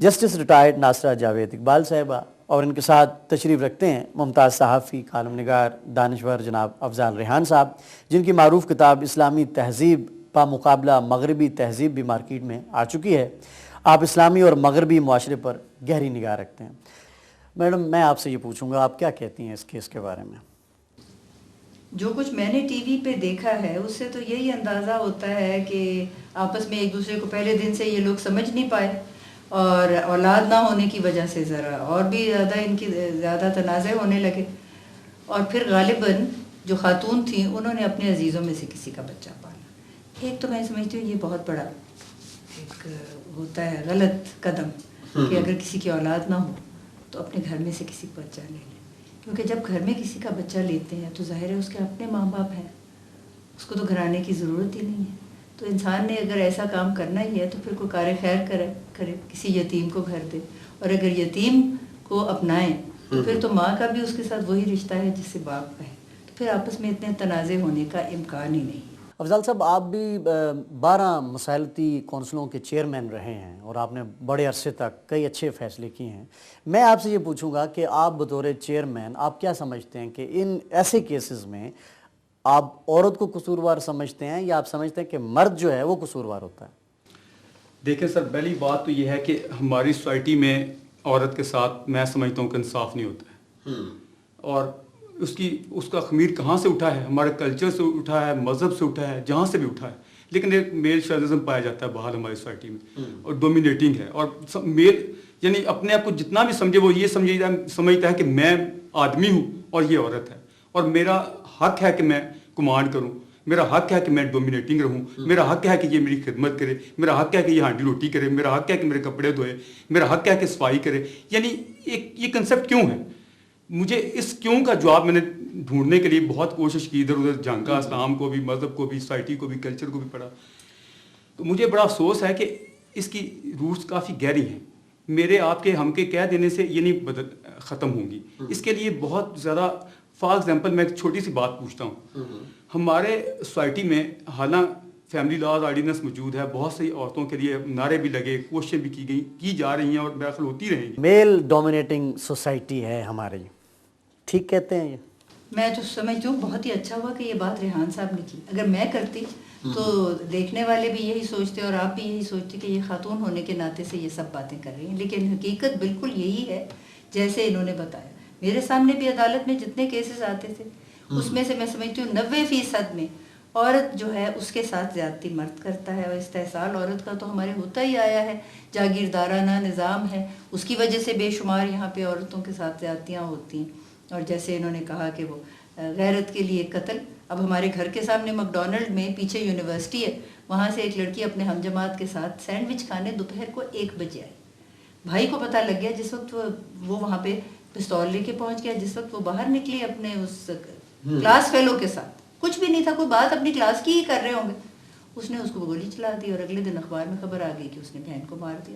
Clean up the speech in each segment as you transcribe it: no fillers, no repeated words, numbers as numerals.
Justice retired Nasira Javed Iqbal صاحبہ، اور ان کے ساتھ تشریف رکھتے ہیں ممتاز صحافی، کالم نگار، دانشور جناب افضال ریحان صاحب، جن کی معروف کتاب اسلامی تہذیب پا مقابلہ مغربی تہذیب بھی مارکیٹ میں آ چکی ہے۔ آپ اسلامی اور مغربی معاشرے پر گہری نگاہ رکھتے ہیں۔ میڈم، میں آپ سے یہ پوچھوں گا، آپ کیا کہتی ہیں اس کیس کے بارے میں؟ جو کچھ میں نے ٹی وی پہ دیکھا ہے اس سے تو یہی اندازہ ہوتا ہے کہ آپس میں ایک دوسرے کو پہلے دن سے یہ لوگ سمجھ نہیں پائے، اور اولاد نہ ہونے کی وجہ سے ذرا اور بھی زیادہ ان کی زیادہ تنازع ہونے لگے، اور پھر غالباً جو خاتون تھیں انہوں نے اپنے عزیزوں میں سے کسی کا بچہ پالا۔ ایک تو میں سمجھتی ہوں یہ بہت بڑا ایک ہوتا ہے غلط قدم کہ اگر کسی کی اولاد نہ ہو تو اپنے گھر میں سے کسی کا بچہ لے لیں، کیونکہ جب گھر میں کسی کا بچہ لیتے ہیں تو ظاہر ہے اس کے اپنے ماں باپ ہیں، اس کو تو گھر آنے کی ضرورت ہی نہیں ہے۔ تو انسان نے اگر ایسا کام کرنا ہی ہے تو پھر کوئی کار خیر کرے، کسی یتیم کو گھر دے، اور اگر یتیم کو اپنائیں تو پھر تو ماں کا بھی اس کے ساتھ وہی رشتہ ہے جس سے باپ کا ہے، تو پھر آپس میں اتنے تنازع ہونے کا امکان ہی نہیں۔ افضال صاحب، آپ بھی 12 مسالتی کونسلوں کے چیئرمین رہے ہیں اور آپ نے بڑے عرصے تک کئی اچھے فیصلے کیے ہیں۔ میں آپ سے یہ پوچھوں گا کہ آپ بطور چیئرمین آپ کیا سمجھتے ہیں کہ ان ایسے کیسز میں آپ عورت کو قصوروار سمجھتے ہیں یا آپ سمجھتے ہیں کہ مرد جو ہے وہ قصوروار ہوتا ہے؟ دیکھیں سر، پہلی بات تو یہ ہے کہ ہماری سوسائٹی میں عورت کے ساتھ میں سمجھتا ہوں کہ انصاف نہیں ہوتا ہے، اور اس کا خمیر کہاں سے اٹھا ہے؟ ہمارے کلچر سے اٹھا ہے، مذہب سے اٹھا ہے، جہاں سے بھی اٹھا ہے، لیکن ایک میل شوونزم پایا جاتا ہے بہت ہماری سوسائٹی میں، اور ڈومینیٹنگ ہے، اور میل یعنی اپنے آپ کو جتنا بھی سمجھے وہ یہ سمجھتا ہے کہ میں آدمی ہوں اور یہ عورت ہے، اور میرا حق ہے کہ میں کمانڈ کروں، میرا حق ہے کہ میں ڈومینیٹنگ رہوں، میرا حق ہے کہ یہ میری خدمت کرے، میرا حق ہے کہ یہ ہانڈی روٹی کرے، میرا حق ہے کہ میرے کپڑے دھوئے، میرا حق ہے کہ صفائی کرے۔ یعنی یہ کنسیپٹ کیوں ہے؟ مجھے اس کیوں کا جواب میں نے ڈھونڈنے کے لیے بہت کوشش کی، ادھر ادھر جھانکا، اسلام کو بھی، مذہب کو بھی، سوسائٹی کو بھی، کلچر کو بھی پڑھا، تو مجھے بڑا افسوس ہے کہ اس کی روٹس کافی گہری ہیں۔ میرے آپ کے ہم کے کہہ دینے سے یہ نہیں ختم ہوں گی، اس کے لیے بہت زیادہ فار ایگزامپل میں ایک چھوٹی سی بات پوچھتا ہوں۔ ہمارے سوسائٹی میں حالانکہ فیملی لاز آرڈیننس موجود ہے، بہت سی عورتوں کے لیے نعرے بھی لگے، کوششیں بھی کی جا رہی ہیں، اور میرا خیال ہوتی رہیں گی۔ میل ڈومینیٹنگ سوسائٹی ہے ہماری، ٹھیک کہتے ہیں یہ؟ میں جو سمجھتی ہوں بہت ہی اچھا ہوا کہ یہ بات ریحان صاحب نے کی۔ اگر میں کرتی تو دیکھنے والے بھی یہی سوچتے اور آپ بھی یہی سوچتے کہ یہ خاتون ہونے کے ناطے سے یہ سب باتیں کر رہی ہیں، لیکن حقیقت بالکل یہی ہے جیسے انہوں نے بتایا۔ میرے سامنے بھی عدالت میں جتنے کیسز آتے تھے اس میں سے میں سمجھتی ہوں 90% میں عورت جو ہے اس کے ساتھ زیادتی مرد کرتا ہے، اور استحصال عورت کا تو ہمارے ہوتا ہی آیا ہے، جاگیردارانہ نظام ہے، اس کی وجہ سے بے شمار یہاں پہ عورتوں کے ساتھ زیادتیاں ہوتی ہیں۔ اور جیسے انہوں نے کہا کہ وہ غیرت کے لیے قتل، اب ہمارے گھر کے سامنے مکڈونلڈ میں پیچھے یونیورسٹی ہے، وہاں سے ایک لڑکی اپنے ہم جماعت کے ساتھ سینڈوچ کھانے دوپہر کو 1 بجے آئی، بھائی کو پتہ لگ گیا جس وقت وہ وہاں پہ پستول لے کے پہنچ گیا، جس وقت وہ باہر نکلی اپنے اس کلاس فیلو کے ساتھ، کچھ بھی نہیں تھا، کوئی بات اپنی کلاس کی ہی کر رہے ہوں گے، اس نے اس کو گولی چلا دی، اور اگلے دن اخبار میں خبر آ گئی کہ اس نے بہن کو مار دیا۔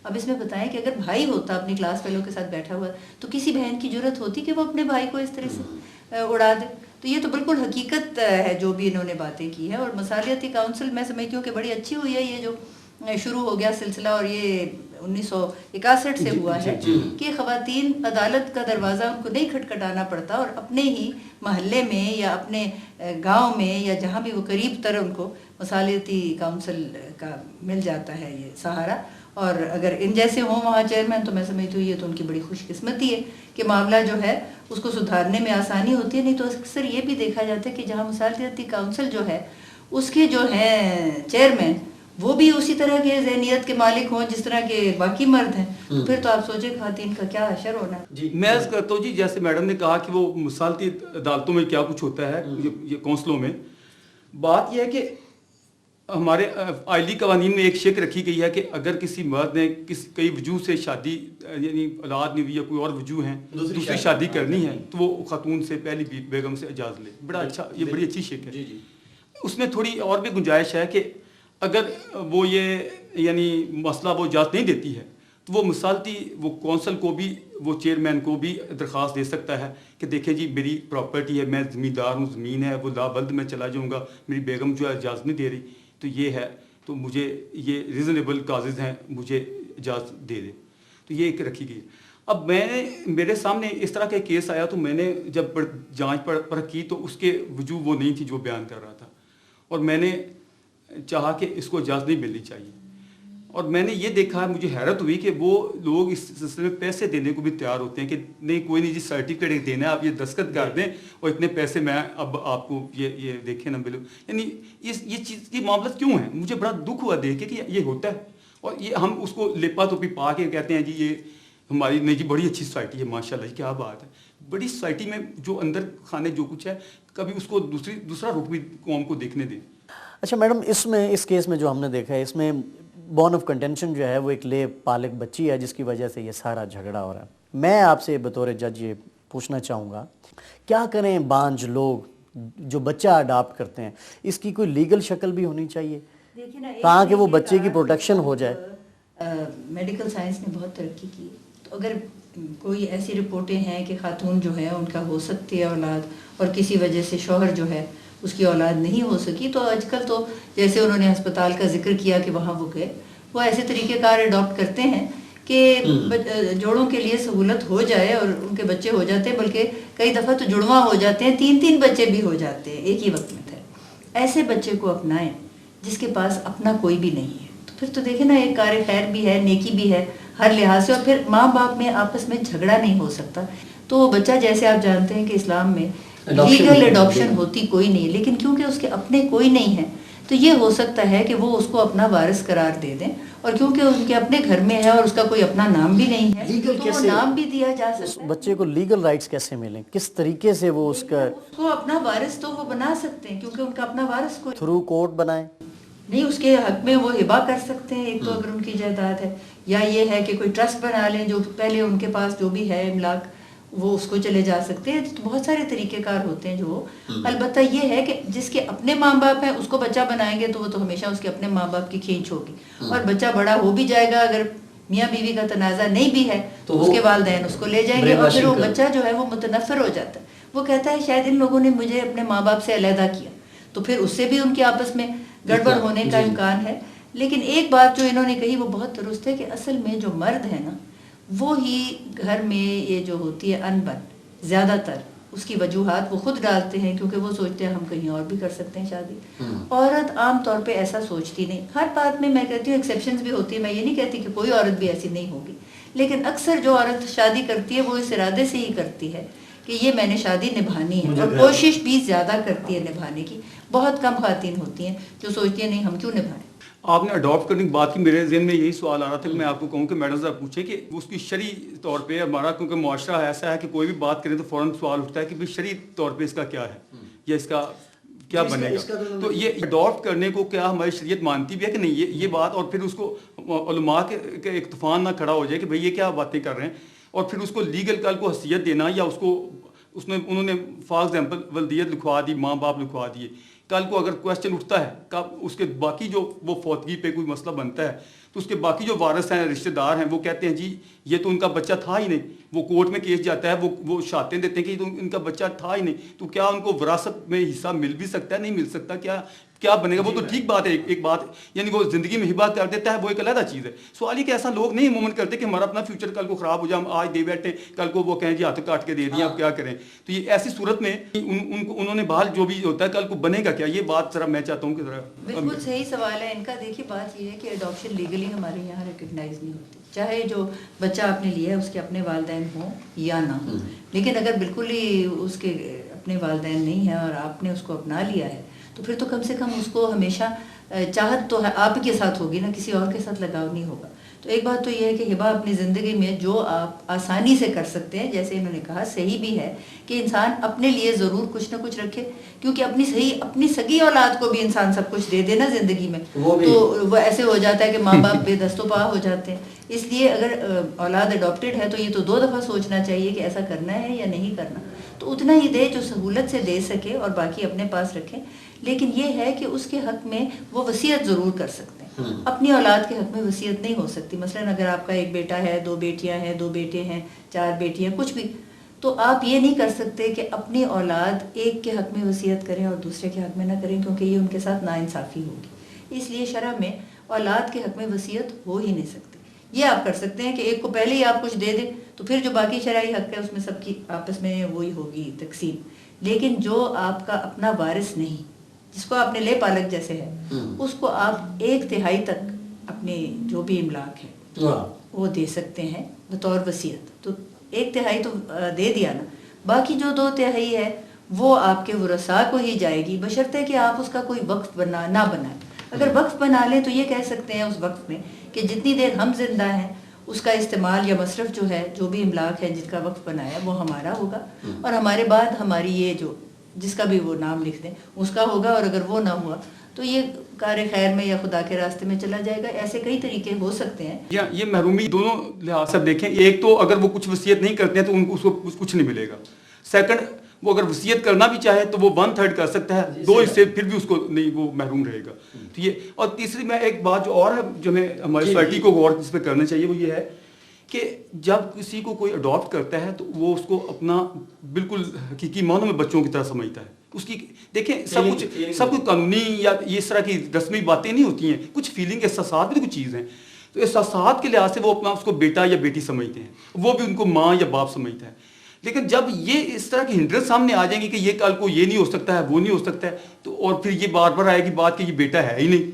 اب اس میں بتائیں کہ اگر بھائی ہوتا اپنی کلاس فیلو کے ساتھ بیٹھا ہوا تو کسی بہن کی جرت ہوتی کہ وہ اپنے بھائی کو اس طرح سے اڑا دے؟ تو یہ تو بالکل حقیقت ہے جو بھی انہوں نے باتیں کی ہیں۔ اور مصالحتی کونسل میں سمجھتی ہوں کہ بڑی اچھی ہوئی ہے یہ جو شروع ہو گیا سلسلہ، اور یہ 1961 سے ہوا ہے کہ خواتین عدالت کا دروازہ ان کو نہیں کھٹکھٹانا پڑتا، اور اپنے ہی محلے میں یا اپنے گاؤں میں یا جہاں بھی وہ قریب تر ان کو مصالحتی کونسل کا مل جاتا ہے یہ سہارا، اور اگر ان جیسے ہوں وہاں چیئرمین تو میں سمجھتی ہوں یہ تو ان کی بڑی خوش قسمتی ہے کہ معاملہ جو ہے اس کو سدھارنے میں آسانی ہوتی ہے۔ نہیں تو اکثر یہ بھی دیکھا جاتا ہے کہ جہاں مصالحتی کونسل جو ہے اس کے جو ہیں چیئرمین وہ بھی اسی طرح کے ذہنیت کے مالک ہوں جس طرح کے باقی مرد ہیں، تو پھر تو آپ سوچیں خواتین کا کیا حشر ہونا ہے۔ جی میں عرض کرتا ہوں، جیسے میڈم نے کہا کہ وہ مصالحتی عدالتوں میں کیا کچھ ہوتا ہے، یہ کونسلوں میں، بات یہ ہے کہ ہمارے آئلی قوانین میں ایک شک رکھی گئی ہے کہ اگر کسی مرد نے کئی وجوہ سے شادی یعنی اولاد نہیں ہوئی یا کوئی اور وجوہ ہیں دوسری شادی کرنی ہے تو وہ خاتون سے پہلی بیگم سے اجازت لے۔ بڑا اچھا، یہ بڑی اچھی شک ہے۔ اس میں تھوڑی اور بھی گنجائش ہے کہ اگر وہ یہ یعنی مسئلہ وہ اجازت نہیں دیتی ہے تو وہ مصالحتی وہ کونسل کو بھی، وہ چیئرمین کو بھی درخواست دے سکتا ہے کہ دیکھیں جی میری پراپرٹی ہے، میں زمیندار ہوں، زمین ہے، وہ لابلد میں چلا جاؤں گا، میری بیگم جو ہے اجازت نہیں دے رہی، تو یہ ہے، تو مجھے یہ ریزنیبل کازز ہیں، مجھے اجازت دے دے۔ تو یہ ایک رکھی گئی. اب میرے سامنے اس طرح کا کیس آیا تو میں نے جب جانچ پرکھ کی تو اس کے وجوہ وہ نہیں تھی جو بیان کر رہا تھا, اور میں نے چاہا کہ اس کو اجازت نہیں ملنی چاہیے. اور میں نے یہ دیکھا, مجھے حیرت ہوئی کہ وہ لوگ اس سلسلے میں پیسے دینے کو بھی تیار ہوتے ہیں کہ نہیں کوئی نہیں جی سرٹیفکیٹ دینا ہے, آپ یہ دستخط کر دیں اور اتنے پیسے میں اب آپ کو یہ دیکھیں نہ ملے. یعنی یہ چیز کی معاملات کیوں ہیں؟ مجھے بڑا دکھ ہوا دیکھ کے کہ یہ ہوتا ہے, اور یہ ہم اس کو لپا توپی پا کے کہتے ہیں جی یہ ہماری نہیں جی بڑی اچھی سوسائٹی ہے, ماشاء اللہ کیا بات ہے. بڑی سوسائٹی میں جو اندر کھانے جو کچھ ہے, کبھی اس کو دوسرا رخ بھی قوم کو دیکھنے دیں. اچھا میڈم, اس کیس میں جو ہم نے دیکھا ہے, اس میں بون آف کنٹینشن جو ہے وہ ایک لے پالک بچی ہے جس کی وجہ سے یہ سارا جھگڑا ہو رہا ہے. میں آپ سے بطور جج یہ پوچھنا چاہوں گا, کیا کریں بانجھ لوگ جو بچہ اڈاپٹ کرتے ہیں, اس کی کوئی لیگل شکل بھی ہونی چاہیے تاکہ وہ بچے کی پروٹیکشن ہو جائے؟ میڈیکل سائنس نے بہت ترقی کی, تو اگر کوئی ایسی رپورٹیں ہیں کہ خاتون جو ہے ان کا ہو سکتی ہے اولاد, اور کسی وجہ سے شوہر جو ہے اس کی اولاد نہیں ہو سکی, تو آج کل تو جیسے انہوں نے ہسپتال کا ذکر کیا کہ وہاں وہ گئے, وہ ایسے طریقہ کار اڈاپٹ کرتے ہیں کہ جوڑوں کے لیے سہولت ہو جائے اور ان کے بچے ہو جاتے ہیں, بلکہ کئی دفعہ تو جڑواں ہو جاتے ہیں, 3 بچے بھی ہو جاتے ہیں ایک ہی وقت میں تھے. ایسے بچے کو اپنائیں جس کے پاس اپنا کوئی بھی نہیں ہے, تو پھر تو دیکھیں نا ایک کار خیر بھی ہے, نیکی بھی ہے ہر لحاظ سے, اور پھر ماں باپ میں آپس میں جھگڑا نہیں ہو سکتا. تو وہ بچہ جیسے آپ جانتے ہیں کہ اسلام میں لیگل اڈاپشن ہوتی کوئی نہیں, لیکن کیونکہ اس کے اپنے کوئی نہیں ہے تو یہ ہو سکتا ہے کہ وہ اس کو اپنا وارث قرار دے دیں, اور کیونکہ ان کے اپنے گھر میں ہے اور اس کا کوئی اپنا نام بھی نہیں ہے تو وہ نام بھی دیا جا سکتا ہے. بچے کو لیگل رائٹس کیسے ملیں, کس طریقے سے وہ اس کو اپنا وارث تو وہ بنا سکتے ہیں, کیونکہ ان کا اپنا وارث کوئی تھرو کورٹ بنائیں؟ نہیں, اس کے حق میں وہ ہبہ کر سکتے ہیں ایک تو اگر ان کی جائیداد ہے, یا یہ ہے کہ کوئی ٹرسٹ بنا لیں جو پہلے ان کے پاس جو بھی ہے املاک وہ اس کو چلے جا سکتے ہیں. تو بہت سارے طریقہ کار ہوتے ہیں جو, البتہ یہ ہے کہ جس کے اپنے ماں باپ ہیں اس کو بچہ بنائیں گے تو وہ تو ہمیشہ اس کے اپنے ماں باپ کی کھینچ ہوگی, اور بچہ بڑا ہو بھی جائے گا, اگر میاں بیوی کا تنازع نہیں بھی ہے تو اس کے والدین اس کو لے جائیں گے, اور پھر وہ بچہ جو ہے وہ متنفر ہو جاتا ہے. وہ کہتا ہے شاید ان لوگوں نے مجھے اپنے ماں باپ سے علیحدہ کیا, تو پھر اس سے بھی ان کے آپس میں گڑبڑ ہونے کا امکان ہے. لیکن ایک بات جو انہوں نے کہی وہ بہت درست ہے کہ اصل میں جو مرد ہے نا وہ ہی گھر میں یہ جو ہوتی ہے انبن زیادہ تر اس کی وجوہات وہ خود ڈالتے ہیں, کیونکہ وہ سوچتے ہیں ہم کہیں اور بھی کر سکتے ہیں شادی. عورت عام طور پہ ایسا سوچتی نہیں, ہر بات میں کہتی ہوں ایکسیپشنز بھی ہوتی ہے, میں یہ نہیں کہتی کہ کوئی عورت بھی ایسی نہیں ہوگی, لیکن اکثر جو عورت شادی کرتی ہے وہ اس ارادے سے ہی کرتی ہے کہ یہ میں نے شادی نبھانی ہے, اور کوشش بھی زیادہ کرتی ہے نبھانے کی. بہت کم خواتین ہوتی ہیں جو سوچتی ہیں نہیں ہم کیوں نبھائیں. آپ نے اڈاپٹ کرنے کی بات کی, میرے ذہن میں یہی سوال آ رہا تھا کہ میں آپ کو کہوں کہ میڈم صاحب پوچھیں کہ اس کی شرعی طور پہ ہمارا کیونکہ معاشرہ ایسا ہے کہ کوئی بھی بات کریں تو فوراً سوال اٹھتا ہے کہ شرعی طور پہ اس کا کیا ہے یا اس کا کیا بنے گا. تو یہ اڈاپٹ کرنے کو کیا ہماری شریعت مانتی بھی ہے کہ نہیں یہ بات, اور پھر اس کو علماء کے ایک طوفان نہ کھڑا ہو جائے کہ بھئی یہ کیا باتیں کر رہے ہیں, اور پھر اس کو لیگل کل کو حیثیت دینا, یا اس کو اس میں انہوں نے فار ایگزامپل ولدیت لکھوا دی, ماں باپ لکھوا دیے, کل کو اگر کویشچن اٹھتا ہے کب اس کے باقی جو وہ فوتگی پہ کوئی مسئلہ بنتا ہے تو اس کے باقی جو وارث ہیں رشتہ دار ہیں وہ کہتے ہیں جی یہ تو ان کا بچہ تھا ہی نہیں, وہ کورٹ میں کیس جاتا ہے, وہ شہادتیں دیتے ہیں کہ یہ تو ان کا بچہ تھا ہی نہیں, تو کیا ان کو وراثت میں حصہ مل بھی سکتا ہے, نہیں مل سکتا, کیا بنے گا. وہ تو ٹھیک بات ہے ایک بات, یعنی وہ زندگی میں ہبہ کر دیتا ہے وہ ایک علیحدہ چیز ہے. سوال یہ کہ ایسا لوگ نہیں عموماً کرتے کہ ہمارا اپنا فیوچر کل کو خراب ہو جائے, ہم آج دے بیٹھے کل کو وہ کہیں جی ہاتھ کاٹ کے دے دیں آپ کیا کریں. تو یہ ایسی صورت میں انہوں نے بحال جو بھی ہوتا ہے کل کو بنے گا کیا, یہ بات ذرا میں چاہتا ہوں کہ ذرا. بالکل صحیح سوال ہے ان کا. دیکھیے بات یہ ہے کہ اڈاپشن لیگلی ہمارے یہاں ریکگنائز نہیں ہوتی, چاہے جو بچہ آپ نے لیا ہے اس کے اپنے والدین ہوں یا نہ ہوں, لیکن اگر بالکل ہی اس کے اپنے والدین نہیں ہیں اور آپ نے اس کو اپنا لیا ہے تو پھر تو کم سے کم اس کو ہمیشہ چاہت تو آپ کے ساتھ ہوگی نا, کسی اور کے ساتھ لگاؤ نہیں ہوگا. تو ایک بات تو یہ ہے کہ ہبہ اپنی زندگی میں جو آپ آسانی سے کر سکتے ہیں, جیسے انہوں نے کہا صحیح بھی ہے کہ انسان اپنے لیے ضرور کچھ نہ کچھ رکھے, کیونکہ اپنی سگی اولاد کو بھی انسان سب کچھ دے دینا زندگی میں تو وہ ایسے ہو جاتا ہے کہ ماں باپ بے دست و پا ہو جاتے ہیں. اس لیے اگر اولاد اڈاپٹیڈ ہے تو یہ تو 2 دفعہ سوچنا چاہیے کہ ایسا کرنا ہے یا نہیں کرنا, تو اتنا ہی دے جو سہولت سے دے سکے اور باقی اپنے پاس رکھیں. لیکن یہ ہے کہ اس کے حق میں وہ وصیت ضرور کر سکتے ہیں, اپنی اولاد کے حق میں وصیت نہیں ہو سکتی. مثلا اگر آپ کا ایک بیٹا ہے, 2 بیٹیاں ہیں, 2 بیٹے ہیں, 4 بیٹیاں, کچھ بھی, تو آپ یہ نہیں کر سکتے کہ اپنی اولاد ایک کے حق میں وصیت کریں اور دوسرے کے حق میں نہ کریں, کیونکہ یہ ان کے ساتھ ناانصافی ہوگی. اس لیے شرع میں اولاد کے حق میں وصیت ہو ہی نہیں سکتی, یہ آپ کر سکتے ہیں کہ ایک کو پہلے ہی آپ کچھ دے دیں تو پھر جو باقی شرعی حق ہے اس میں سب کی آپس میں وہی ہوگی تقسیم. لیکن جو آپ کا اپنا وارث نہیں، جس کو آپ نے لے پالک جیسے ہے، اس کو آپ 1/3 تک اپنے جو بھی املاک ہے وہ دے سکتے ہیں بطور وصیت. تو 1/3 تو دے دیا نا، باقی جو 2/3 ہے وہ آپ کے ورثاء کو ہی جائے گی، بشرطے کہ آپ اس کا کوئی وقف نہ بنائیں. اگر وقف بنا لیں تو یہ کہہ سکتے ہیں اس وقف میں کہ جتنی دیر ہم زندہ ہیں اس کا استعمال یا مصرف جو ہے، جو بھی املاک ہے جس کا وقف بنایا وہ ہمارا ہوگا، اور ہمارے بعد ہماری یہ جو جس کا بھی وہ نام لکھ دیں اس کا ہوگا، اور اگر وہ نہ ہوا تو یہ کار خیر میں یا خدا کے راستے میں چلا جائے گا. ایسے کئی طریقے ہو سکتے ہیں. یہ محرومی دونوں لحاظ سے دیکھیں. ایک تو اگر وہ کچھ وصیت نہیں کرتے ہیں تو اس کو کچھ نہیں ملے گا. سیکنڈ، وہ اگر وصیت کرنا بھی چاہے تو وہ 1/3 کر سکتا ہے، 2 حصے پھر بھی اس کو نہیں، وہ محروم رہے گا. تو یہ، اور تیسری میں ایک بات جو اور ہے جو ہمیں ہماری سوسائٹی کو غور اس پہ کرنا چاہیے وہ یہ ہے کہ جب کسی کو کوئی اڈاپٹ کرتا ہے تو وہ اس کو اپنا بالکل حقیقی معنوں میں بچوں کی طرح سمجھتا ہے. اس کی دیکھیں سب کچھ قانونی یا اس طرح کی رسمی باتیں نہیں ہوتی ہیں، کچھ فیلنگ، احساسات بھی کچھ چیز ہیں. تو احساسات کے لحاظ سے وہ اپنا اس کو بیٹا یا بیٹی سمجھتے ہیں، وہ بھی ان کو ماں یا باپ سمجھتا ہے. لیکن جب یہ اس طرح کی ہنڈرنس سامنے آ جائیں گی کہ یہ کل کو یہ نہیں ہو سکتا ہے، وہ نہیں ہو سکتا ہے، تو اور پھر یہ بار بار آئے گی بات کہ یہ بیٹا ہے ہی نہیں،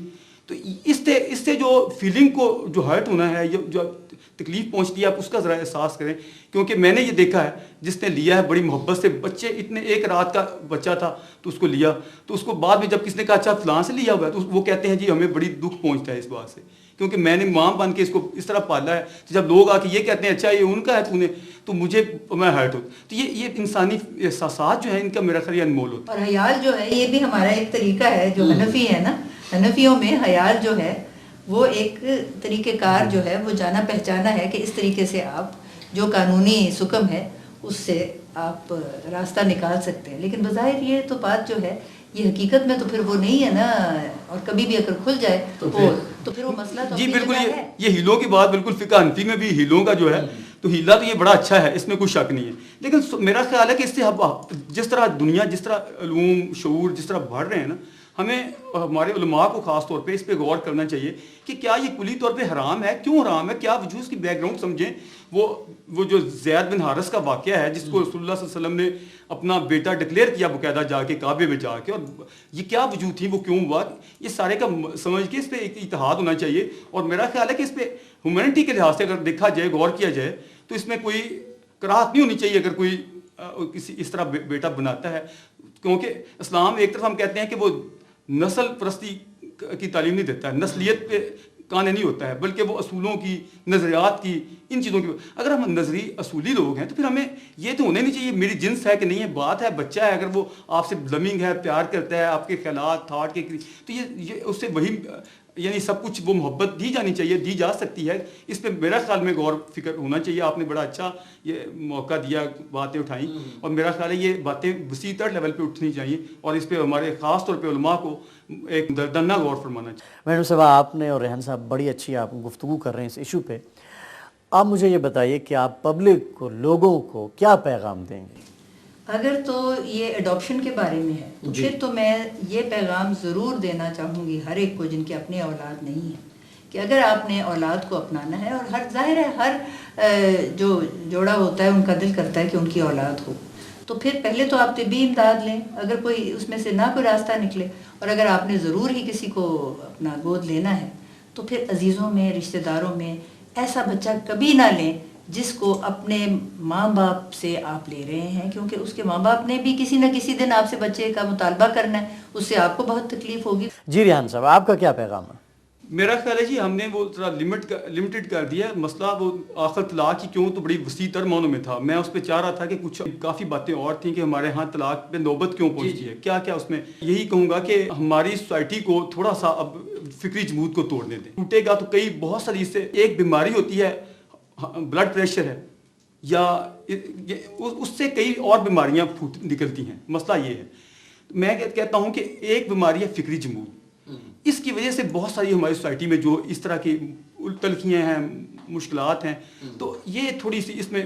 تو اس سے جو فیلنگ کو جو ہرٹ ہونا ہے، جو تکلیف پہنچتی ہے، آپ اس کا ذرا احساس کریں. کیونکہ میں نے یہ دیکھا ہے جس نے لیا ہے بڑی محبت سے، بچے اتنے، ایک رات کا بچہ تھا تو اس کو لیا، تو اس کو بعد میں جب کس نے کہا اچھا فلاں سے لیا ہوا ہے، تو وہ کہتے ہیں جی ہمیں بڑی دکھ پہنچتا ہے اس بات سے، کیونکہ میں نے ماں بن کے اس کو اس طرح پالا ہے. تو جب لوگ آ کے یہ کہتے ہیں اچھا یہ ان کا ہے تو مجھے میں ہرٹ ہوں. تو یہ انسانی احساسات جو ہیں ان کا میرا خیال انمول ہوتا ہے. اور حیال جو ہے یہ بھی ہمارا ایک طریقہ ہے جو حنفی ہے نا، حنفیوں میں حیال جو ہے وہ ایک طریقہ کار جو ہے وہ جانا پہچانا ہے کہ اس طریقے سے آپ جو قانونی سکم ہے اس سے آپ راستہ نکال سکتے ہیں. لیکن بظاہر یہ تو بات جو ہے یہ حقیقت میں تو پھر وہ نہیں ہے نا، اور کبھی بھی اگر کھل جائے تو پھر وہ مسئلہ تو جی بالکل. یہ ہیلوں کی بات بالکل فقہ حنفی میں بھی ہیلوں کا جو ہے تو ہیلا تو یہ بڑا اچھا ہے، اس میں کوئی شک نہیں ہے. لیکن میرا خیال ہے کہ اس سے جس طرح دنیا، جس طرح علوم شعور جس طرح بڑھ رہے ہیں نا، ہمیں ہمارے علماء کو خاص طور پہ اس پہ غور کرنا چاہیے کہ کیا یہ کلی طور پہ حرام ہے، کیوں حرام ہے، کیا وجوہ اس کی بیک گراؤنڈ سمجھیں. وہ جو زید بن حارث کا واقعہ ہے جس کو رسول اللہ صلی اللہ علیہ وسلم نے اپنا بیٹا ڈکلیئر کیا باقاعدہ جا کے کعبے میں جا کے، اور یہ کیا وجوہ تھی، وہ کیوں ہوا، یہ سارے کا سمجھ کے اس پہ ایک اتحاد ہونا چاہیے. اور میرا خیال ہے کہ اس پہ ہیومینٹی کے لحاظ سے اگر دیکھا جائے، غور کیا جائے تو اس میں کوئی کراہت نہیں ہونی چاہیے اگر کوئی کسی اس طرح بیٹا بناتا ہے. کیونکہ اسلام ایک طرف ہم کہتے ہیں کہ وہ نسل پرستی کی تعلیم نہیں دیتا ہے، نسلیت پہ قائم نہیں ہوتا ہے، بلکہ وہ اصولوں کی، نظریات کی، ان چیزوں کی. اگر ہم نظری اصولی لوگ ہیں تو پھر ہمیں یہ تو ہونے نہیں چاہیے میری جنس ہے کہ نہیں ہے، بات ہے بچہ ہے، اگر وہ آپ سے لمنگ ہے، پیار کرتا ہے، آپ کے خیالات تھاٹ کے، تو یہ اس سے وہی یعنی سب کچھ وہ محبت دی جانی چاہیے، دی جا سکتی ہے. اس پہ میرا خیال میں غور فکر ہونا چاہیے. آپ نے بڑا اچھا یہ موقع دیا، باتیں اٹھائیں، اور میرا خیال ہے یہ باتیں وسیع تر لیول پہ اٹھنی چاہیے، اور اس پہ ہمارے خاص طور پہ علماء کو ایک دردانہ غور فرمانا چاہیے. میڈم صاحبہ، آپ نے اور ریحان صاحب بڑی اچھی آپ گفتگو کر رہے ہیں اس ایشو پہ. آپ مجھے یہ بتائیے کہ آپ پبلک کو، لوگوں کو کیا پیغام دیں گے؟ اگر تو یہ اڈاپشن کے بارے میں ہے تو پھر تو میں یہ پیغام ضرور دینا چاہوں گی ہر ایک کو جن کی اپنی اولاد نہیں ہے، کہ اگر آپ نے اولاد کو اپنانا ہے، اور ہر ظاہر ہے ہر جو جوڑا ہوتا ہے ان کا دل کرتا ہے کہ ان کی اولاد ہو، تو پھر پہلے تو آپ طبی امداد لیں اگر کوئی اس میں سے نہ کوئی راستہ نکلے، اور اگر آپ نے ضرور ہی کسی کو اپنا گود لینا ہے تو پھر عزیزوں میں، رشتہ داروں میں ایسا بچہ کبھی نہ لیں جس کو اپنے ماں باپ سے آپ لے رہے ہیں، کیونکہ اس کے ماں باپ نے بھی کسی نہ کسی دن آپ سے بچے کا مطالبہ کرنا ہے، اس سے آپ کو بہت تکلیف ہوگی. جی ریحان صاحب، آپ کا کیا پیغام ہے؟ میرا خیال ہے جی ہم نے وہ ذرا لمیٹڈ کر دیا مسئلہ. وہ آخر طلاق کی کیوں تو بڑی وسیع تر معنوں میں تھا. میں اس پہ چاہ رہا تھا کہ کچھ کافی باتیں اور تھیں کہ ہمارے ہاں طلاق پہ نوبت کیوں پہنچتی ہے، کیا کیا اس میں. یہی کہوں گا کہ ہماری سوسائٹی کو تھوڑا سا اب فکری جمود کو توڑنے دیں. ٹوٹے گا تو کئی بہت ساری اس سے ایک بیماری ہوتی ہے، بلڈ پریشر ہے، یا اس سے کئی اور بیماریاں نکلتی ہیں. مسئلہ یہ ہے، میں کہتا ہوں کہ ایک بیماری ہے فکری جمود. اس کی وجہ سے بہت ساری ہماری سوسائٹی میں جو اس طرح کی تلخیاں ہیں، مشکلات ہیں، تو یہ تھوڑی سی اس میں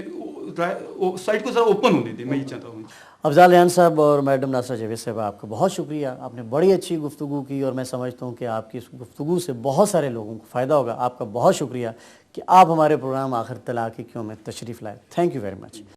سائٹ کو ذرا اوپن ہونے دیں، میں یہ چاہتا ہوں. افضال ریحان صاحب اور میڈم ناصرہ جاوید صاحب، آپ کا بہت شکریہ، آپ نے بڑی اچھی گفتگو کی اور میں سمجھتا ہوں کہ آپ کی اس گفتگو سے بہت سارے لوگوں کو فائدہ ہوگا. آپ کا بہت شکریہ کہ آپ ہمارے پروگرام آخر طلاق کی کیوں میں تشریف لائے. Thank you very much.